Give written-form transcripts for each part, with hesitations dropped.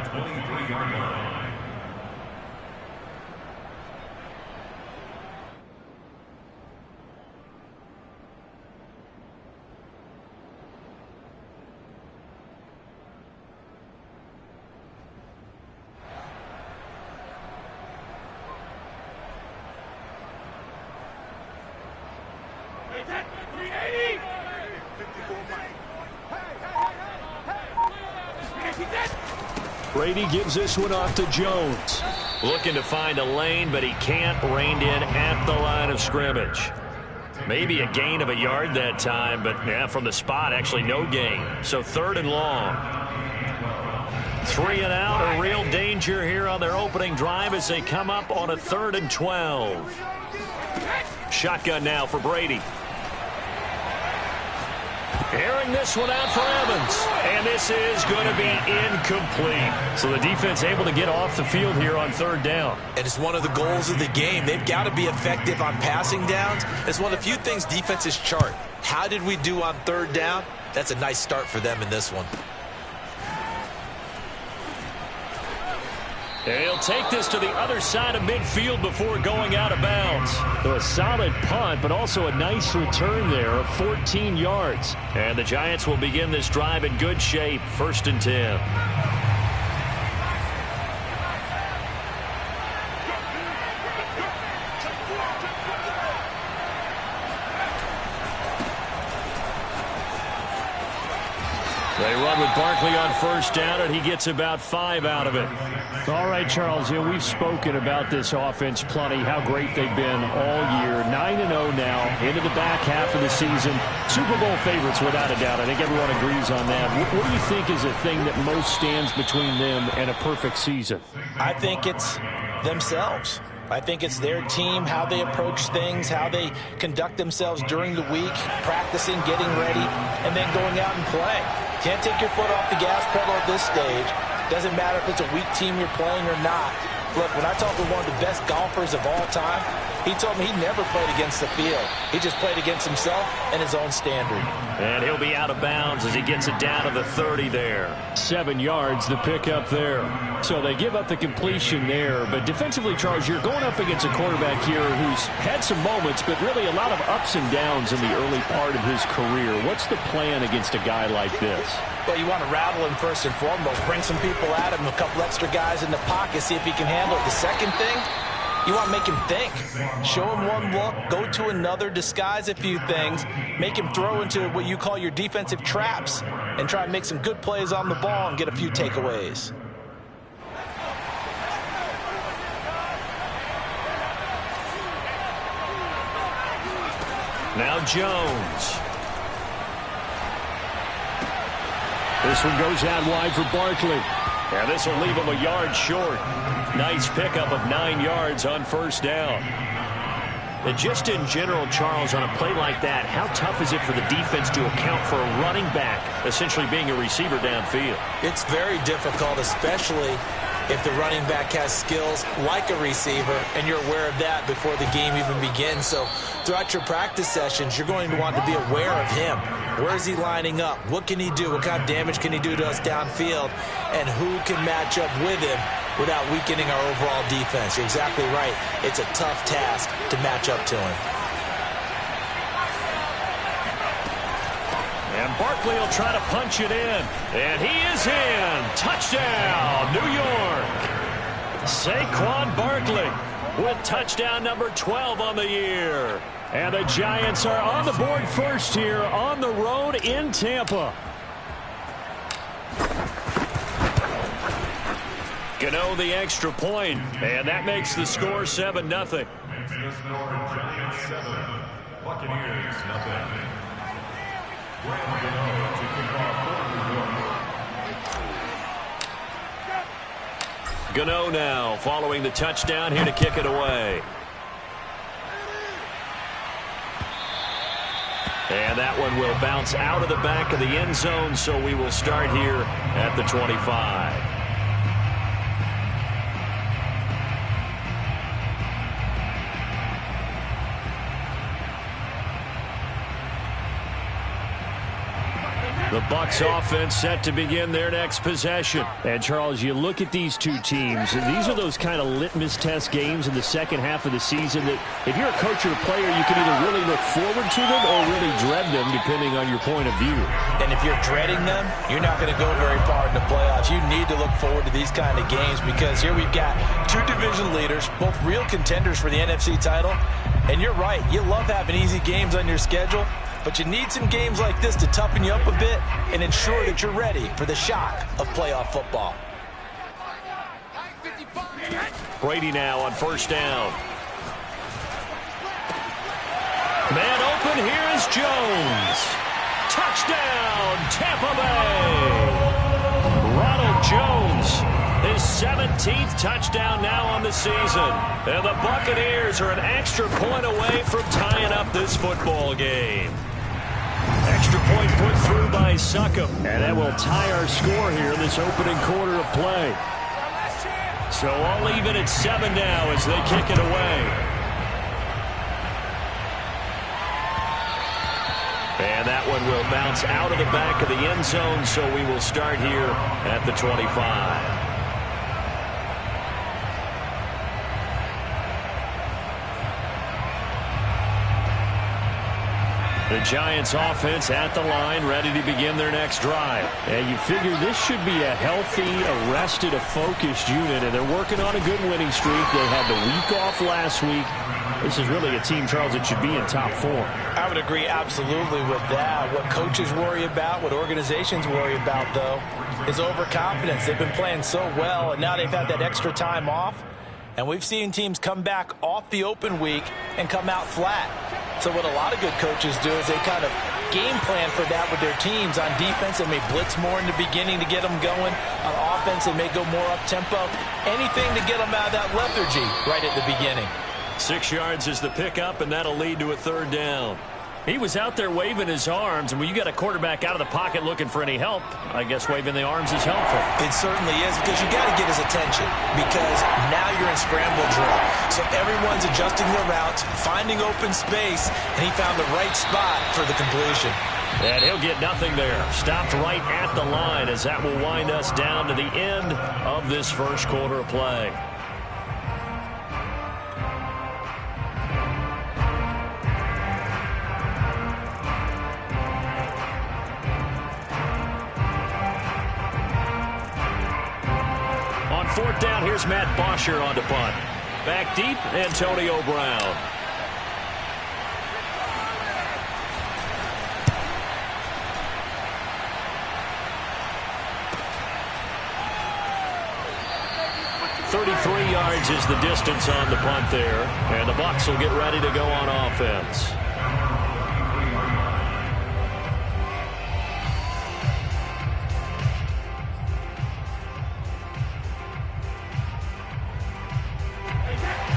23-yard line. Brady gives this one off to Jones. Looking to find a lane, but he can't. Reined in at the line of scrimmage. Maybe a gain of a yard that time, but yeah, from the spot, actually no gain. So 3rd and long. 3 and out, a real danger here on their opening drive as they come up on a 3rd and 12. Shotgun now for Brady. Airing this one out for Evans. And this is going to be incomplete. So the defense able to get off the field here on 3rd down. And it's one of the goals of the game. They've got to be effective on passing downs. It's one of the few things defenses chart. How did we do on 3rd down? That's a nice start for them in this one. And he'll take this to the other side of midfield before going out of bounds. So a solid punt, but also a nice return there of 14 yards. And the Giants will begin this drive in good shape. 1st and 10. They run with Barkley on 1st down, and he gets about 5 out of it. All right, Charles, we've spoken about this offense plenty, how great they've been all year. 9-0 now, into the back half of the season. Super Bowl favorites, without a doubt. I think everyone agrees on that. What do you think is the thing that most stands between them and a perfect season? I think it's themselves. I think it's their team, how they approach things, how they conduct themselves during the week, practicing, getting ready, and then going out and playing. Can't take your foot off the gas pedal at this stage. Doesn't matter if it's a weak team you're playing or not. Look, when I talk with one of the best golfers of all time, he told me he never played against the field. He just played against himself and his own standard. And he'll be out of bounds as he gets it down to the 30 there. 7 yards, the pickup there. So they give up the completion there. But defensively, Charles, you're going up against a quarterback here who's had some moments, but really a lot of ups and downs in the early part of his career. What's the plan against a guy like this? Well, you want to rattle him first and foremost. Bring some people at him, a couple extra guys in the pocket, see if he can handle it. The second thing, you want to make him think. Show him one look, go to another, disguise a few things, make him throw into what you call your defensive traps, and try and make some good plays on the ball and get a few takeaways. Now Jones. This one goes out wide for Barkley. And this will leave him a yard short. Nice pickup of 9 yards on 1st down. And just in general, Charles, on a play like that, how tough is it for the defense to account for a running back essentially being a receiver downfield? It's very difficult, especially if the running back has skills like a receiver, and you're aware of that before the game even begins. So throughout your practice sessions, you're going to want to be aware of him. Where is he lining up? What can he do? What kind of damage can he do to us downfield? And who can match up with him without weakening our overall defense? You're exactly right. It's a tough task to match up to him. And Barkley will try to punch it in. And he is in. Touchdown, New York. Saquon Barkley with touchdown number 12 on the year. And the Giants are on the board first here on the road in Tampa. Gano the extra point, and that makes the score 7-0. Makes the score Giants 7, Buccaneers 0. Graham Gano to kick off for New York. Gano now following the touchdown here to kick it away. And that one will bounce out of the back of the end zone, so we will start here at the 25. The Bucs offense set to begin their next possession. And, Charles, you look at these two teams, and these are those kind of litmus test games in the second half of the season that if you're a coach or a player, you can either really look forward to them or really dread them, depending on your point of view. And if you're dreading them, you're not going to go very far in the playoffs. You need to look forward to these kind of games because here we've got two division leaders, both real contenders for the NFC title. And you're right, you love having easy games on your schedule. But you need some games like this to toughen you up a bit and ensure that you're ready for the shock of playoff football. Brady now on first down. Man open, here is Jones. Touchdown, Tampa Bay. Ronald Jones, his 17th touchdown now on the season. And the Buccaneers are an extra point away from tying up this football game. Extra point put through by Succop. And that will tie our score here in this opening quarter of play. So I'll leave it at 7 now as they kick it away. And that one will bounce out of the back of the end zone, so we will start here at the 25. The Giants offense at the line, ready to begin their next drive. And you figure this should be a healthy, arrested, a focused unit, and they're working on a good winning streak. They had the week off last week. This is really a team, Charles, that should be in top form. I would agree absolutely with that. What coaches worry about, what organizations worry about, though, is overconfidence. They've been playing so well, and now they've had that extra time off. And we've seen teams come back off the open week and come out flat. So what a lot of good coaches do is they kind of game plan for that with their teams. On defense, they may blitz more in the beginning to get them going. On offense, they may go more up-tempo. Anything to get them out of that lethargy right at the beginning. 6 yards is the pickup, and that'll lead to a third down. He was out there waving his arms, and when you got a quarterback out of the pocket looking for any help, I guess waving the arms is helpful. It certainly is, because you got to get his attention, because now you're in scramble drill. So everyone's adjusting their routes, finding open space, and he found the right spot for the completion. And he'll get nothing there. Stopped right at the line as that will wind us down to the end of this first quarter of play. Fourth down, here's Matt Bosher on to punt. Back deep, Antonio Brown. $33 is the distance on the punt there. And the Bucs will get ready to go on offense.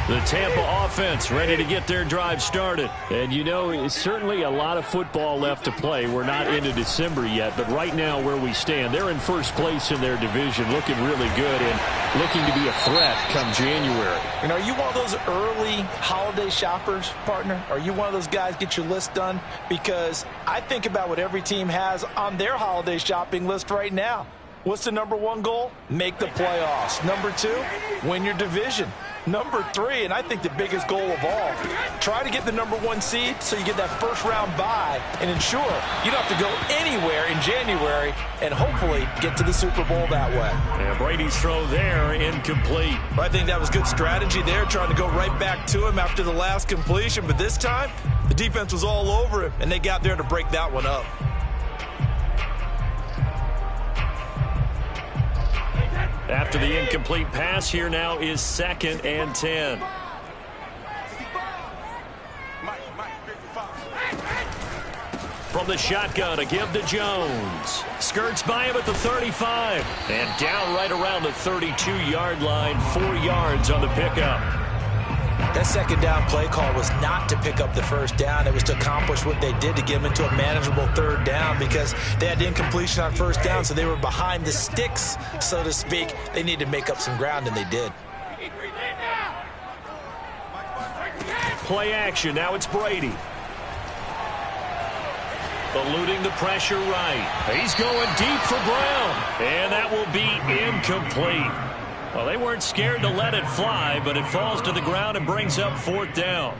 The Tampa offense ready to get their drive started. And, you know, it's certainly a lot of football left to play. We're not into December yet, but right now where we stand, they're in first place in their division, looking really good and looking to be a threat come January. And are you one of those early holiday shoppers, partner? Are you one of those guys get your list done? Because I think about what every team has on their holiday shopping list right now. What's the number one goal? Make the playoffs. Number 2, win your division. Number 3, and I think the biggest goal of all, try to get the number 1 seed so you get that first round bye and ensure you don't have to go anywhere in January and hopefully get to the Super Bowl that way. And Brady's throw there incomplete. I think that was good strategy there, trying to go right back to him after the last completion, but this time the defense was all over him and they got there to break that one up. After the incomplete pass, here now is 2nd and 10. From the shotgun, a give to Jones. Skirts by him at the 35. And down right around the 32-yard line, 4 yards on the pickup. That second down play call was not to pick up the first down. It was to accomplish what they did to get them into a manageable third down because they had incompletion on first down, so they were behind the sticks, so to speak. They needed to make up some ground, and they did. Play action. Now it's Brady. Eluding the pressure right. He's going deep for Brown. And that will be incomplete. Well, they weren't scared to let it fly, but it falls to the ground and brings up 4th down.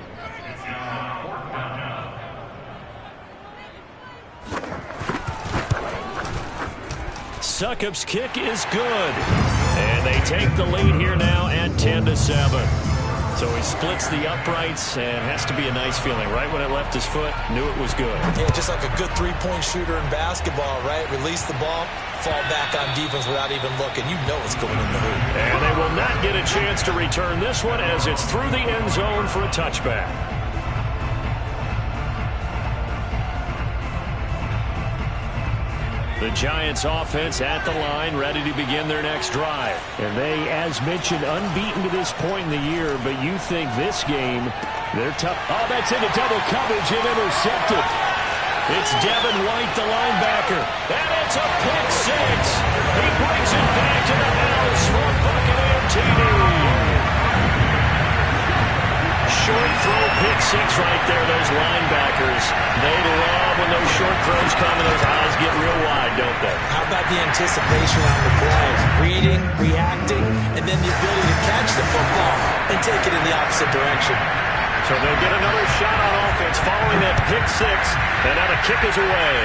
Succop's kick is good. And they take the lead here now at 10-7. So he splits the uprights and has to be a nice feeling. Right when it left his foot, knew it was good. Yeah, just like a good three-point shooter in basketball, right? Release the ball, fall back on defense without even looking. You know it's going in the hoop. And they will not get a chance to return this one as it's through the end zone for a touchback. The Giants offense at the line, ready to begin their next drive. And they, as mentioned, unbeaten to this point in the year, but you think this game, they're tough. Oh, that's into double coverage and intercepted. It's Devin White, the linebacker. And it's a pick six. He brings it back to the house for Buccaneer TD. Short throw, pick six right there. Those linebackers, they love when those short throws come and those eyes get real wide, don't they? How about the anticipation on the play? Reading, reacting, and then the ability to catch the football and take it in the opposite direction. So they'll get another shot on offense following that pick six, and now the kick is away.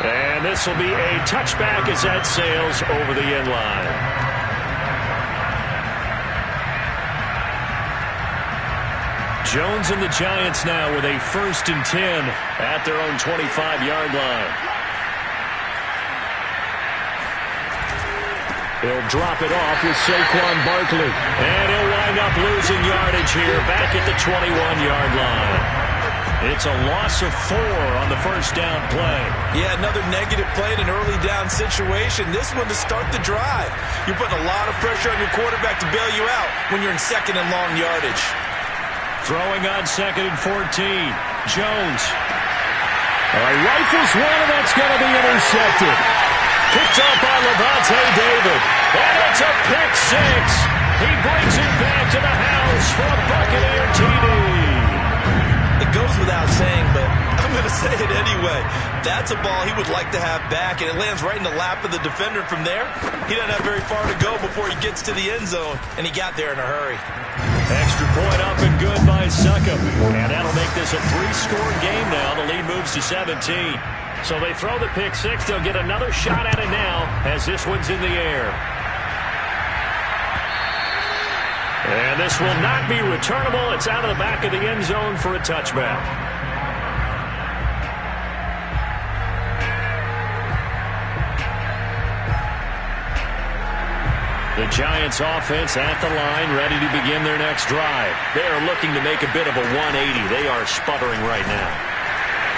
And this will be a touchback as that sails over the end line. Jones and the Giants now with a 1st and 10 at their own 25-yard line. He'll drop it off with Saquon Barkley. And he'll wind up losing yardage here back at the 21-yard line. It's a loss of 4 on the 1st down play. Yeah, another negative play in an early down situation. This one to start the drive. You're putting a lot of pressure on your quarterback to bail you out when you're in 2nd and long yardage. Throwing on 2nd and 14. Jones. Rifles one, and that's going to be intercepted. Picked up by Levante David. And it's a pick six. He brings it back to the house for a Buccaneer TD. It goes without saying, but I'm going to say it anyway. That's a ball he would like to have back, and it lands right in the lap of the defender from there. He doesn't have very far to go before he gets to the end zone, and he got there in a hurry. Extra point up and good by Succop. And that'll make this a 3-score game now. The lead moves to 17. So they throw the pick six. They'll get another shot at it now as this one's in the air. And this will not be returnable. It's out of the back of the end zone for a touchback. The Giants offense at the line, ready to begin their next drive. They are looking to make a bit of a 180. They are sputtering right now.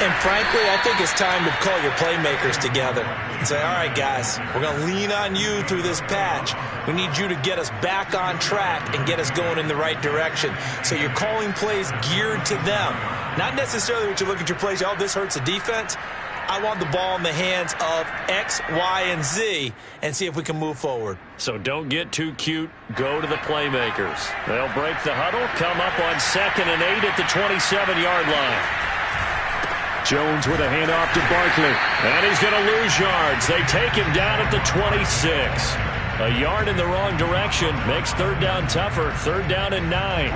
And frankly, I think it's time to call your playmakers together and say, all right, guys, we're going to lean on you through this patch. We need you to get us back on track and get us going in the right direction. So you're calling plays geared to them. Not necessarily what you look at your plays, oh, this hurts the defense. I want the ball in the hands of X, Y, and Z and see if we can move forward. So don't get too cute. Go to the playmakers. They'll break the huddle, come up on 2nd and 8 at the 27-yard line. Jones with a handoff to Barkley. And he's going to lose yards. They take him down at the 26. A yard in the wrong direction makes 3rd down tougher. 3rd down and 9.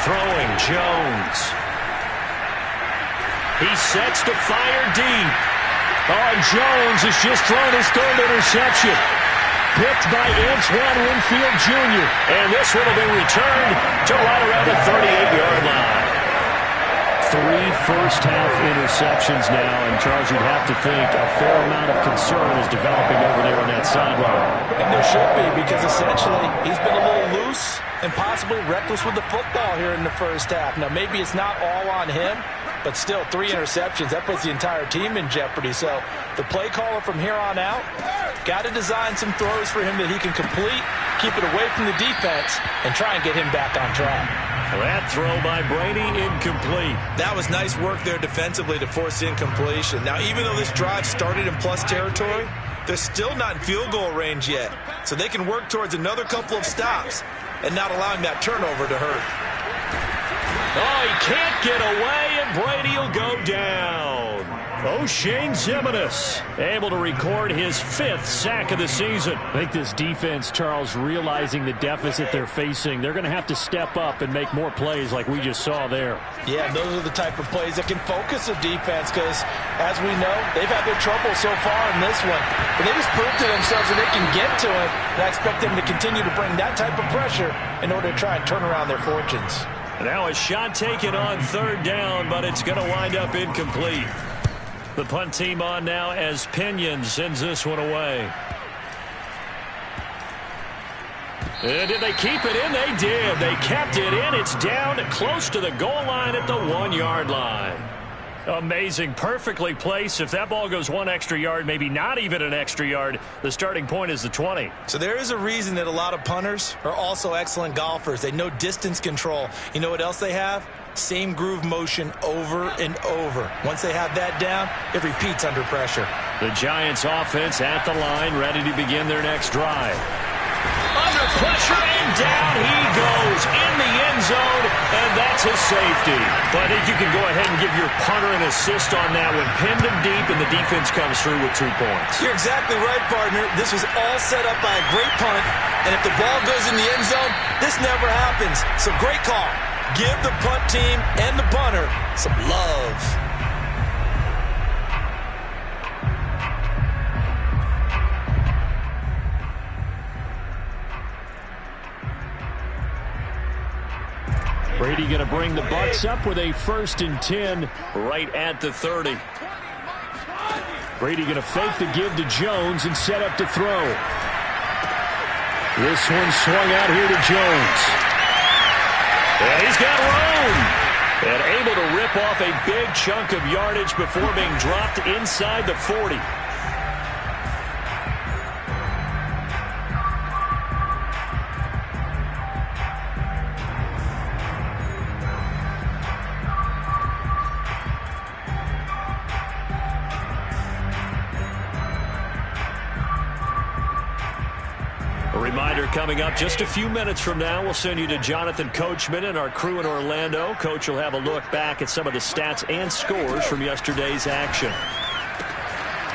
Throwing Jones. He sets to fire deep. Oh, Jones has just thrown his 3rd interception. Picked by Antoine Winfield Jr. And this one will be returned to right around the 38-yard line. 3 first-half interceptions now, and Charles, you'd have to think a fair amount of concern is developing over there on that sideline. And there should be, because essentially he's been a little loose and possibly reckless with the football here in the first half. Now, maybe it's not all on him, but still 3 interceptions. That puts the entire team in jeopardy. So the play caller from here on out got to design some throws for him that he can complete, keep it away from the defense, and try and get him back on track. That throw by Brady incomplete. That was nice work there defensively to force incompletion. Now, even though this drive started in plus territory, they're still not in field goal range yet. so they can work towards another couple of stops and not allowing that turnover to hurt. Oh, he can't get away, and Brady will go down. O'Shane Ximines able to record his 5th sack of the season. I think this defense, Charles, realizing the deficit they're facing, they're going to have to step up and make more plays like we just saw there. Yeah, those are the type of plays that can focus a defense because, as we know, they've had their trouble so far in this one. But they just proved to themselves that they can get to it, and I expect them to continue to bring that type of pressure in order to try and turn around their fortunes. Now a shot taken on 3rd down, but it's going to wind up incomplete. The punt team on now as Pinion sends this one away. And did they keep it in? They did. They kept it in. It's down close to the goal line at the 1-yard line. Amazing. Perfectly placed. If that ball goes 1 extra yard, maybe not even an extra yard, the starting point is the 20. So there is a reason that a lot of punters are also excellent golfers. They know distance control. You know what else they have? Same groove motion over and over. Once they have that down, it repeats under pressure. The Giants offense at the line, ready to begin their next drive. Under pressure, and down he goes in the end zone, and that's a safety. But I think you can go ahead and give your punter an assist on that one. Pinned him deep, and the defense comes through with 2 points. You're exactly right, partner. This was all set up by a great punt, and if the ball goes in the end zone, this never happens. So great call. Give the punt team and the punter some love. Brady going to bring the Bucs up with a 1st and 10 right at the 30. Brady going to fake the give to Jones and set up to throw. This one swung out here to Jones. And he's got room. And able to rip off a big chunk of yardage before being dropped inside the 40. Reminder coming up just a few minutes from now, we'll send you to Jonathan Coachman and our crew in Orlando. Coach will have a look back at some of the stats and scores from yesterday's action.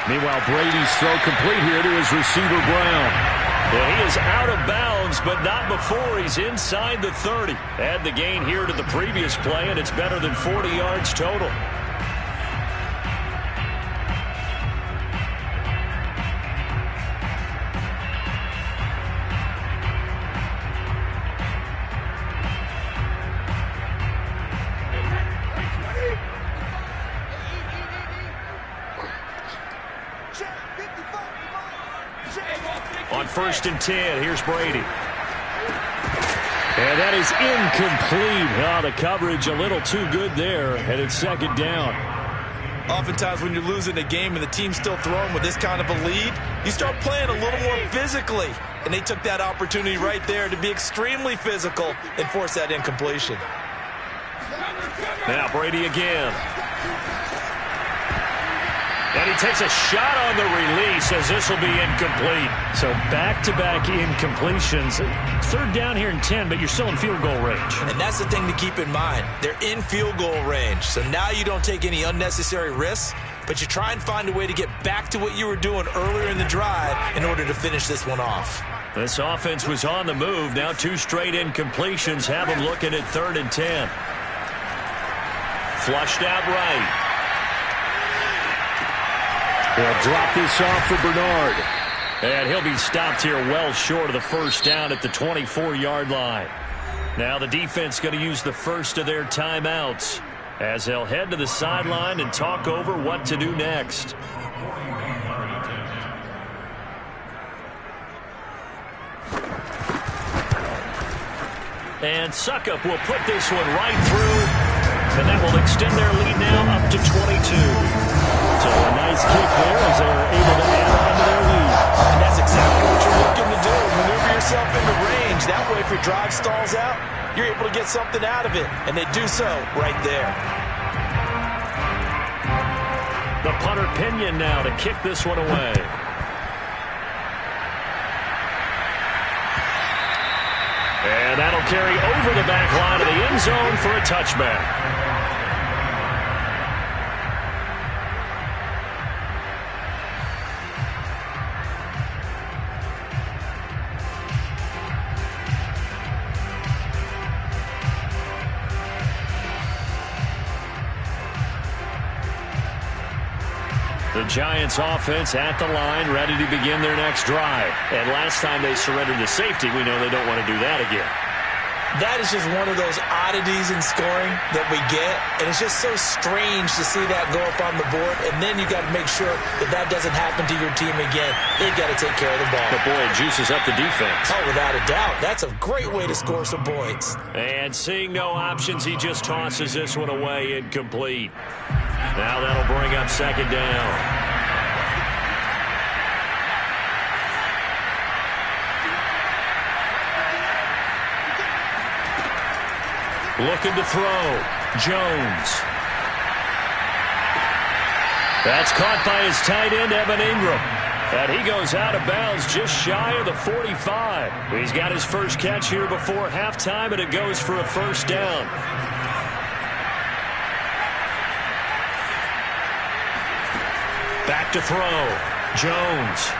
Meanwhile, Brady's throw complete here to his receiver, Brown. And he is out of bounds, but not before he's inside the 30. Add the gain here to the previous play, and it's better than 40 yards total. On 1st and 10, here's Brady. And that is incomplete. Oh, the coverage a little too good there, and it's 2nd down. Oftentimes when you're losing a game and the team's still throwing with this kind of a lead, you start playing a little more physically. And they took that opportunity right there to be extremely physical and force that incompletion. Now Brady again. And he takes a shot on the release as this will be incomplete. So back-to-back incompletions. 3rd down here in 10, but you're still in field goal range. And that's the thing to keep in mind. They're in field goal range. So now you don't take any unnecessary risks, but you try and find a way to get back to what you were doing earlier in the drive in order to finish this one off. This offense was on the move. Now 2 straight incompletions have them looking at 3rd and 10. Flushed out right. They'll drop this off for Bernard. And he'll be stopped here well short of the 1st down at the 24-yard line. Now the defense going to use the first of their timeouts as they'll head to the sideline and talk over what to do next. And Suckup will put this one right through, and that will extend their lead now up to 22. So a nice kick there as they're able to add on to their lead. And that's exactly what you're looking to do. Maneuver yourself into range. That way, if your drive stalls out, you're able to get something out of it. And they do so right there. The punter Pinion now to kick this one away. And that'll carry over the back line of the end zone for a touchback. The Giants offense at the line, ready to begin their next drive. And last time they surrendered to safety, we know they don't want to do that again. That is just one of those oddities in scoring that we get. And it's just so strange to see that go up on the board. And then you got to make sure that that doesn't happen to your team again. They've got to take care of the ball. But boy, it juices up the defense. Oh, without a doubt. That's a great way to score some points. And seeing no options, he just tosses this one away incomplete. Now that'll bring up second down. Looking to throw. Jones. That's caught by his tight end, Evan Ingram. And he goes out of bounds just shy of the 45. He's got his first catch here before halftime, and it goes for a first down. Back to throw. Jones.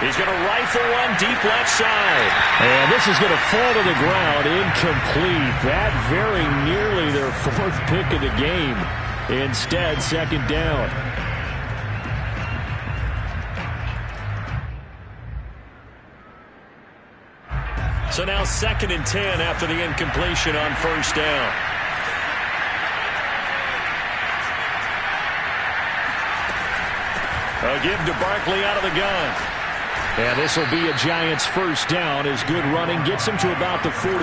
He's going to rifle one deep left side. And this is going to fall to the ground, incomplete. That very nearly their fourth pick of the game. Instead, second down. So now 2nd and 10 after the incompletion on first down. A give to Barkley out of the gun. And this will be a Giants first down as good running gets him to about the 44.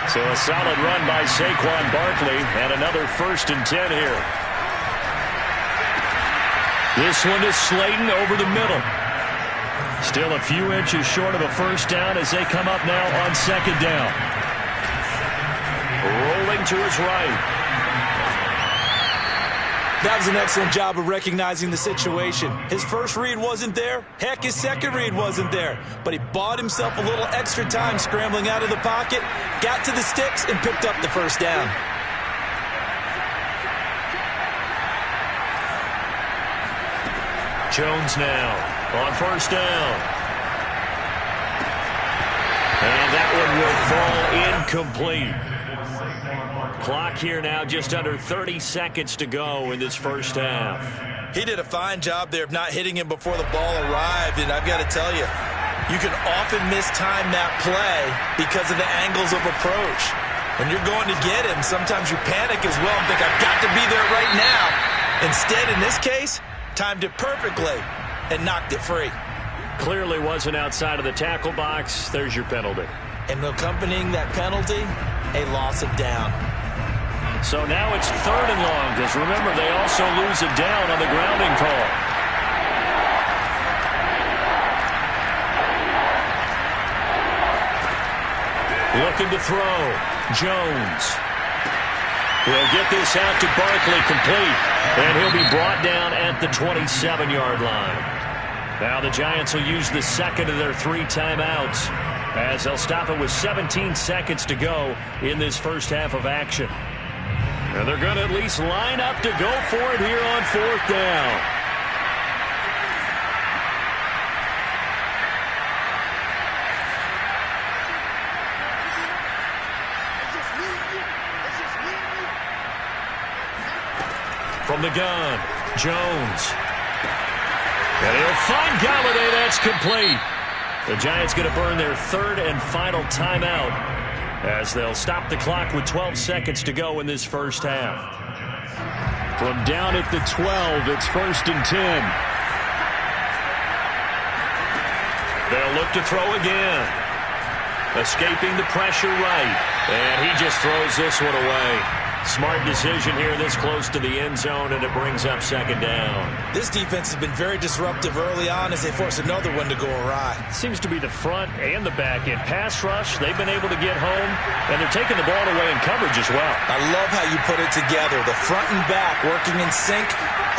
So a solid run by Saquon Barkley and another 1st and 10 here. This one is Slayton over the middle. Still a few inches short of a first down as they come up now on second down. Rolling to his right. That was an excellent job of recognizing the situation. His first read wasn't there. Heck, his second read wasn't there. But he bought himself a little extra time scrambling out of the pocket, got to the sticks, and picked up the first down. Jones now on first down. And that one will fall incomplete. Clock here now, just under 30 seconds to go in this first half. He did a fine job there of not hitting him before the ball arrived, and I've got to tell you, you can often mistime that play because of the angles of approach. When you're going to get him, sometimes you panic as well and think, I've got to be there right now. Instead, in this case, timed it perfectly and knocked it free. Clearly wasn't outside of the tackle box. There's your penalty. And accompanying that penalty, a loss of down. So now it's 3rd and long, because remember, they also lose a down on the grounding call. Looking to throw. Jones. He'll get this out to Barkley complete, and he'll be brought down at the 27-yard line. Now the Giants will use the second of their 3 timeouts as they'll stop it with 17 seconds to go in this first half of action. And they're going to at least line up to go for it here on 4th down. From the gun, Jones. And he'll find Galladay. That's complete. The Giants going to burn their 3rd and final timeout as they'll stop the clock with 12 seconds to go in this first half. From down at the 12, it's 1st and 10. They'll look to throw again. Escaping the pressure right. And he just throws this one away. Smart decision here this close to the end zone, and it brings up second down. This defense has been very disruptive early on as they force another one to go awry. Seems to be the front and the back end. Pass rush, they've been able to get home, and they're taking the ball away in coverage as well. I love how you put it together. The front and back working in sync,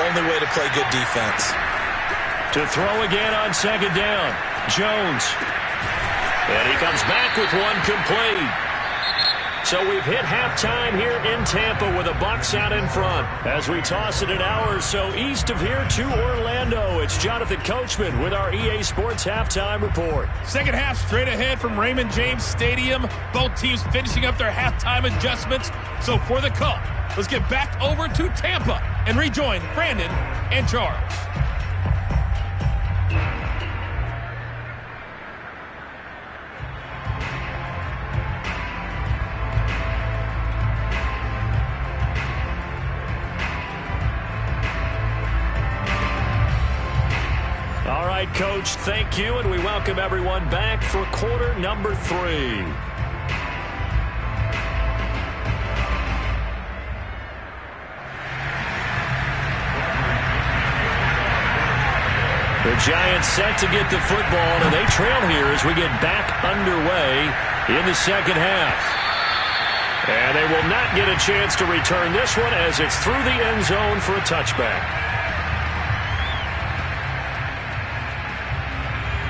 only way to play good defense. To throw again on second down, Jones. And he comes back with one complete. So we've hit halftime here in Tampa with the Bucs out in front. As we toss it an hour or so east of here to Orlando, it's Jonathan Coachman with our EA Sports Halftime Report. Second half straight ahead from Raymond James Stadium. Both teams finishing up their halftime adjustments. So for the call, let's get back over to Tampa and rejoin Brandon and Charles. All right, Coach, thank you, and we welcome everyone back for quarter number 3. The Giants set to get the football, and they trail here as we get back underway in the second half. And they will not get a chance to return this one as it's through the end zone for a touchback.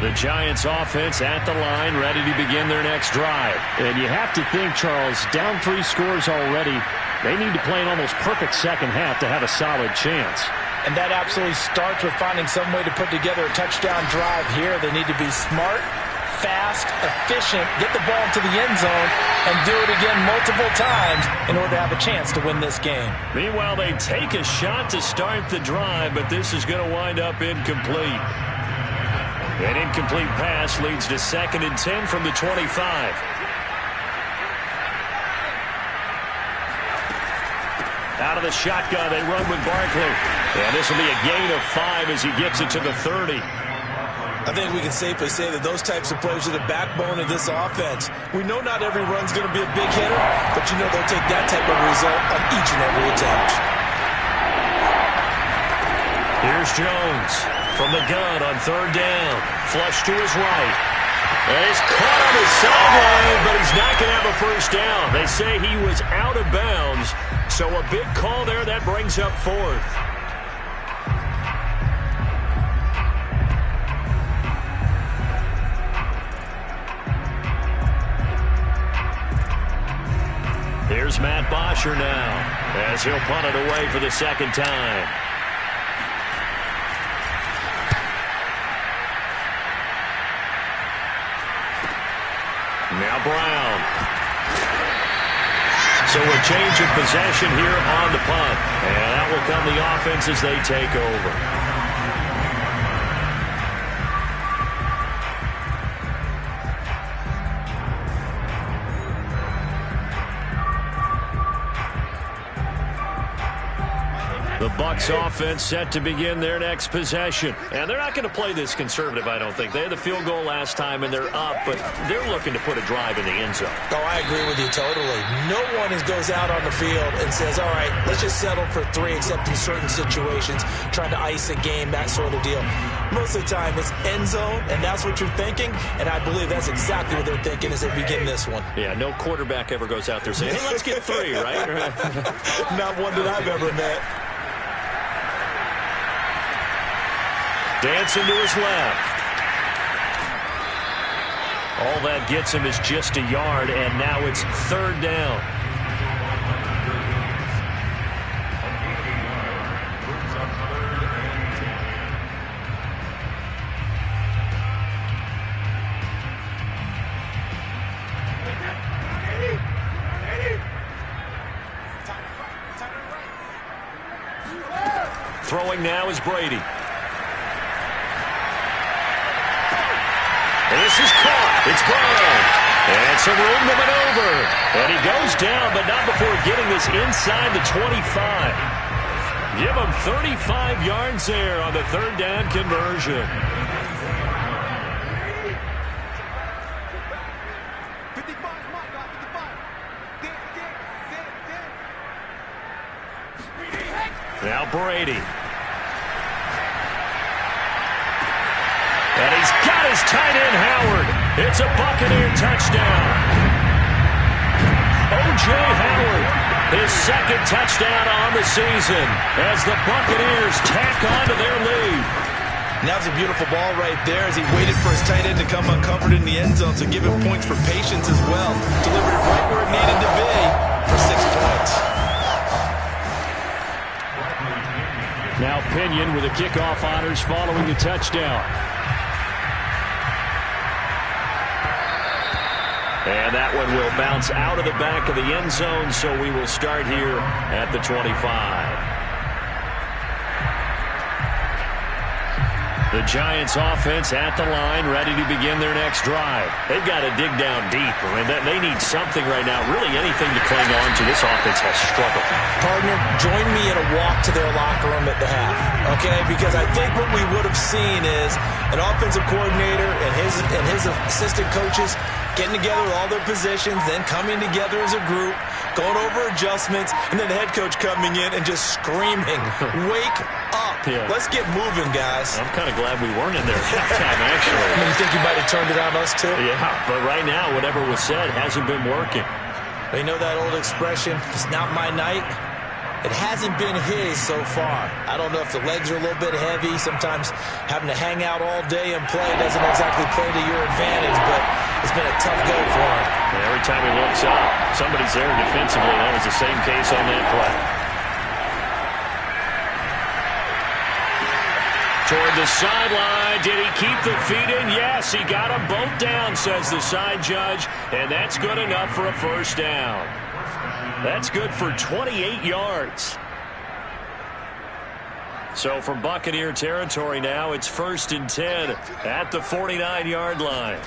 The Giants offense at the line, ready to begin their next drive. And you have to think, Charles, down 3 scores already. They need to play an almost perfect second half to have a solid chance. And that absolutely starts with finding some way to put together a touchdown drive here. They need to be smart, fast, efficient, get the ball to the end zone, and do it again multiple times in order to have a chance to win this game. Meanwhile, they take a shot to start the drive, but this is going to wind up incomplete. An incomplete pass leads to 2nd and 10 from the 25. Out of the shotgun, they run with Barkley. And this will be a gain of 5 as he gets it to the 30. I think we can safely say that those types of plays are the backbone of this offense. We know not every run's going to be a big hitter, but you know they'll take that type of result on each and every attempt. Here's Jones from the gun on 3rd down. Flush to his right. And he's caught on the sideline, but he's not going to have a first down. They say he was out of bounds, so a big call there that brings up 4th. Here's Matt Bosher now as he'll punt it away for the 2nd time. Now Brown. So a change of possession here on the punt. And that will come the offense as they take over. The Bucs offense set to begin their next possession. And they're not going to play this conservative, I don't think. They had the field goal last time, and they're up, but they're looking to put a drive in the end zone. Oh, I agree with you totally. No one goes out on the field and says, all right, let's just settle for 3, except in certain situations, trying to ice a game, that sort of deal. Most of the time, it's end zone, and that's what you're thinking, and I believe that's exactly what they're thinking as they begin this one. Yeah, no quarterback ever goes out there saying, hey, let's get 3, right? Not one that I've ever met. Dancing to his left. All that gets him is just a yard, and now it's 3rd down. Throwing now is Brady. This is caught. It's Brown. And some room to maneuver. And he goes down, but not before getting this inside the 25. Give him 35 yards there on the 3rd down conversion. Now Brady. And he's got his tight end, Howard. It's a Buccaneer touchdown. O.J. Howard, his 2nd touchdown on the season as the Buccaneers tack on to their lead. And that was a beautiful ball right there as he waited for his tight end to come uncovered in the end zone, so give him points for patience as well. Delivered it right where it needed to be for 6 points. Now Pinion with the kickoff honors following the touchdown. And that one will bounce out of the back of the end zone, so we will start here at the 25. The Giants offense at the line, ready to begin their next drive. They've got to dig down deep. I mean, they need something right now, really anything to cling on to. This offense has struggled. Partner, join me in a walk to their locker room at the half, okay? Because I think what we would have seen is an offensive coordinator and his assistant coaches getting together with all their positions, then coming together as a group, going over adjustments, and then the head coach coming in and just screaming, wake up. Yeah. Let's get moving, guys. I'm kind of glad we weren't in there at halftime, actually. I mean, you think you might have turned it on us, too? Yeah, but right now, whatever was said hasn't been working. You know that old expression, it's not my night? It hasn't been his so far. I don't know if the legs are a little bit heavy. Sometimes having to hang out all day and play doesn't exactly play to your advantage, but it's been a tough go for him. And every time he looks up, somebody's there defensively. That was the same case on that play. Toward the sideline. Did he keep the feet in? Yes, he got them both down, says the side judge, and that's good enough for a first down. That's good for 28 yards. So from Buccaneer territory now, it's 1st and 10 at the 49-yard line.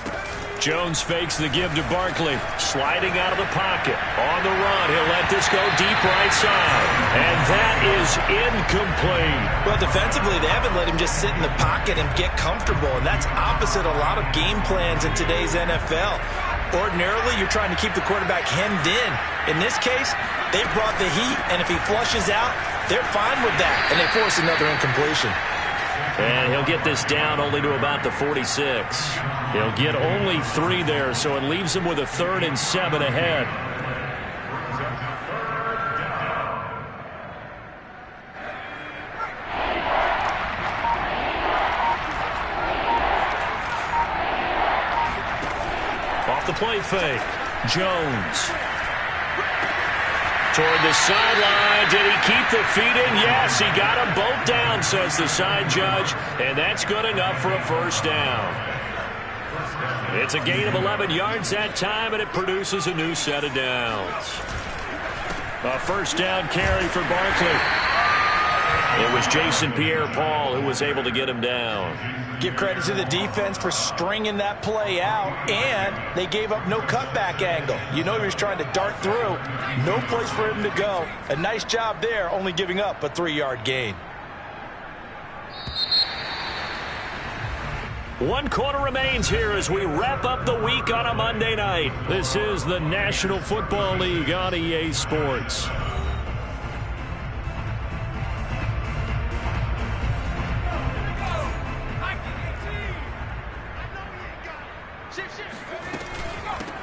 Jones fakes the give to Barkley. Sliding out of the pocket. On the run, he'll let this go deep right side. And that is incomplete. Well, defensively, they haven't let him just sit in the pocket and get comfortable, and that's opposite a lot of game plans in today's NFL. Ordinarily, you're trying to keep the quarterback hemmed in. In this case, they brought the heat, and if he flushes out, they're fine with that, and they force another incompletion. And he'll get this down only to about the 46. He'll get only 3 there, so it leaves him with a 3rd and 7 ahead. Off the play fake, Jones. Toward the sideline. Did he keep the feet in? Yes, he got them both down, says the side judge, and that's good enough for a first down. It's a gain of 11 yards that time, and it produces a new set of downs. A first down carry for Barkley. It was Jason Pierre-Paul who was able to get him down. Give credit to the defense for stringing that play out, and they gave up no cutback angle. You know he was trying to dart through. No place for him to go. A nice job there, only giving up a 3-yard gain. 1 quarter remains here as we wrap up the week on a Monday night. This is the National Football League on EA Sports.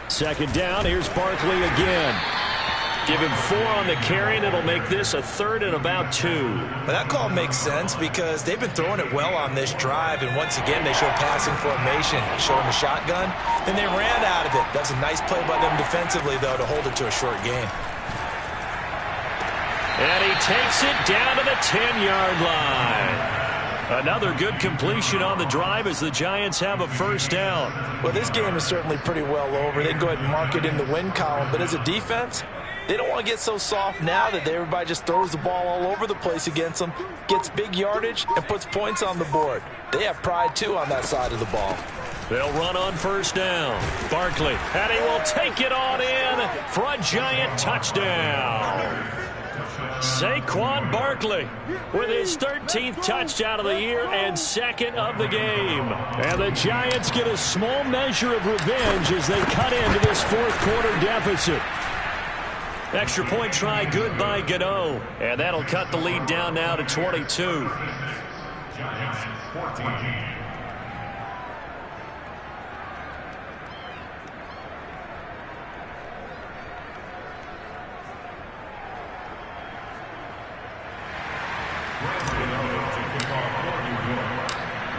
Second down, here's Barkley again. Give him 4 on the carry, and it'll make this a 3rd and about 2. But that call makes sense because they've been throwing it well on this drive, and once again they show passing formation, showing the shotgun, and they ran out of it. That's a nice play by them defensively, though, to hold it to a short gain. And he takes it down to the 10-yard line. Another good completion on the drive as the Giants have a first down. Well, this game is certainly pretty well over. They can go ahead and mark it in the win column, but as a defense, they don't want to get so soft now that everybody just throws the ball all over the place against them, gets big yardage, and puts points on the board. They have pride, too, on that side of the ball. They'll run on first down. Barkley, and he will take it on in for a Giant touchdown. Saquon Barkley with his 13th touchdown of the year and 2nd of the game. And the Giants get a small measure of revenge as they cut into this 4th quarter deficit. Extra point try good by Gano. And that'll cut the lead down now to 22. Giants 14.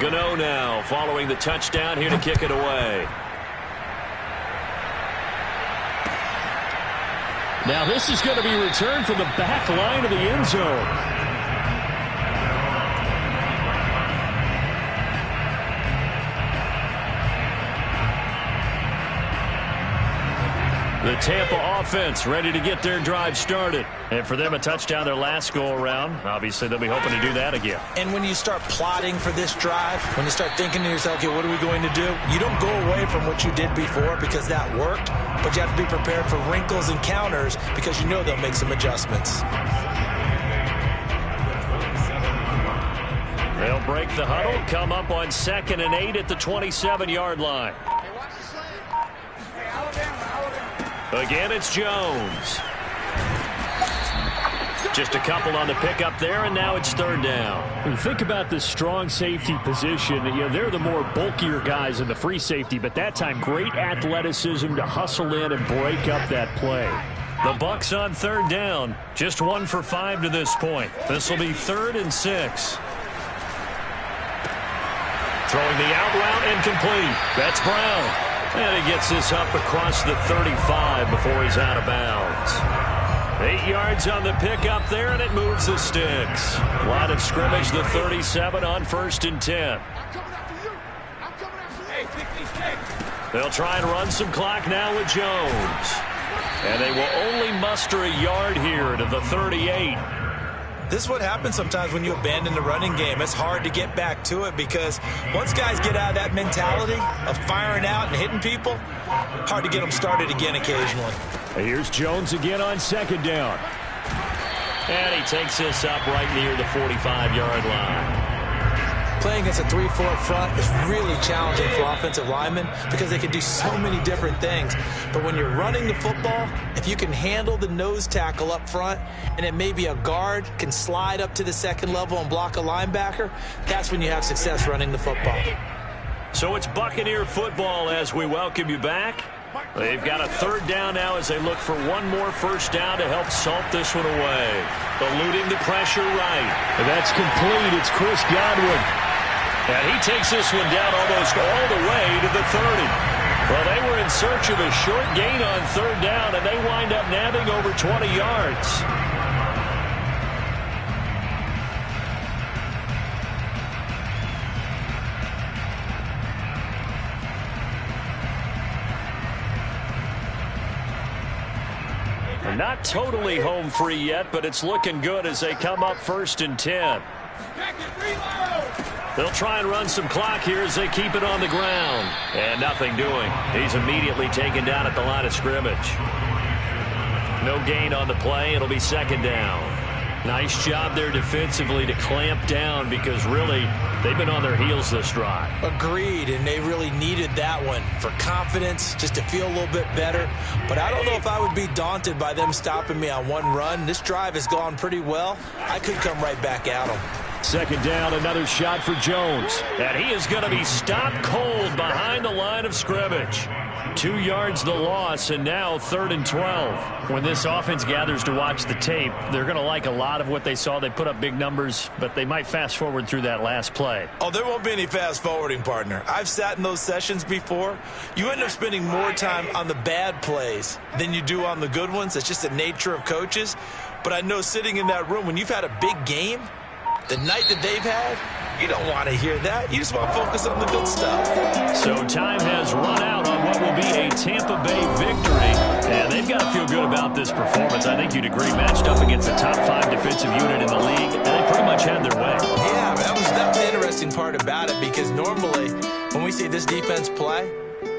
Gano now following the touchdown here to kick it away. Now this is going to be returned from the back line of the end zone. The Tampa offense ready to get their drive started. And for them, a touchdown their last go-around. Obviously, they'll be hoping to do that again. And when you start plotting for this drive, when you start thinking to yourself, okay, what are we going to do? You don't go away from what you did before because that worked, but you have to be prepared for wrinkles and counters because you know they'll make some adjustments. They'll break the huddle, come up on 2nd and 8 at the 27-yard line. Again, it's Jones. Just a couple on the pickup there, and now it's 3rd down. When you think about the strong safety position, they're the more bulkier guys in the free safety, but that time, great athleticism to hustle in and break up that play. The Bucks on 3rd down, just 1 for 5 to this point. This will be 3rd and 6. Throwing the out route incomplete. That's Brown. And he gets this up across the 35 before he's out of bounds. 8 yards on the pickup there, and it moves the sticks. Line of scrimmage, the 37 on 1st and 10. They'll try and run some clock now with Jones. And they will only muster a yard here to the 38. This is what happens sometimes when you abandon the running game. It's hard to get back to it because once guys get out of that mentality of firing out and hitting people, hard to get them started again occasionally. Here's Jones again on 2nd down. And he takes this up right near the 45-yard line. Playing against a 3-4 front is really challenging for offensive linemen because they can do so many different things. But when you're running the football, if you can handle the nose tackle up front and it may be a guard can slide up to the 2nd level and block a linebacker, that's when you have success running the football. So it's Buccaneer football as we welcome you back. They've got a 3rd down now as they look for one more 1st down to help salt this one away. Eluding the pressure right. And that's complete. It's Chris Godwin. And he takes this one down almost all the way to the 30. Well, they were in search of a short gain on 3rd down, and they wind up nabbing over 20 yards. They're not totally home free yet, but it's looking good as they come up 1st and 10. They'll try and run some clock here as they keep it on the ground. And nothing doing. He's immediately taken down at the line of scrimmage. No gain on the play. It'll be 2nd down. Nice job there defensively to clamp down because really they've been on their heels this drive. Agreed, and they really needed that one for confidence, just to feel a little bit better. But I don't know if I would be daunted by them stopping me on one run. This drive has gone pretty well. I could come right back at them. 2nd down, another shot for Jones. And he is going to be stopped cold behind the line of scrimmage. 2 yards the loss, and now 3rd and 12. When this offense gathers to watch the tape, they're going to like a lot of what they saw. They put up big numbers, but they might fast forward through that last play. Oh, there won't be any fast forwarding, partner. I've sat in those sessions before. You end up spending more time on the bad plays than you do on the good ones. It's just the nature of coaches. But I know sitting in that room, when you've had a big game, the night that they've had, you don't want to hear that. You just want to focus on the good stuff. So time has run out on what will be a Tampa Bay victory. And they've got to feel good about this performance. I think you'd agree, matched up against the top 5 defensive unit in the league, and they pretty much had their way. Yeah, that was the interesting part about it because normally when we see this defense play,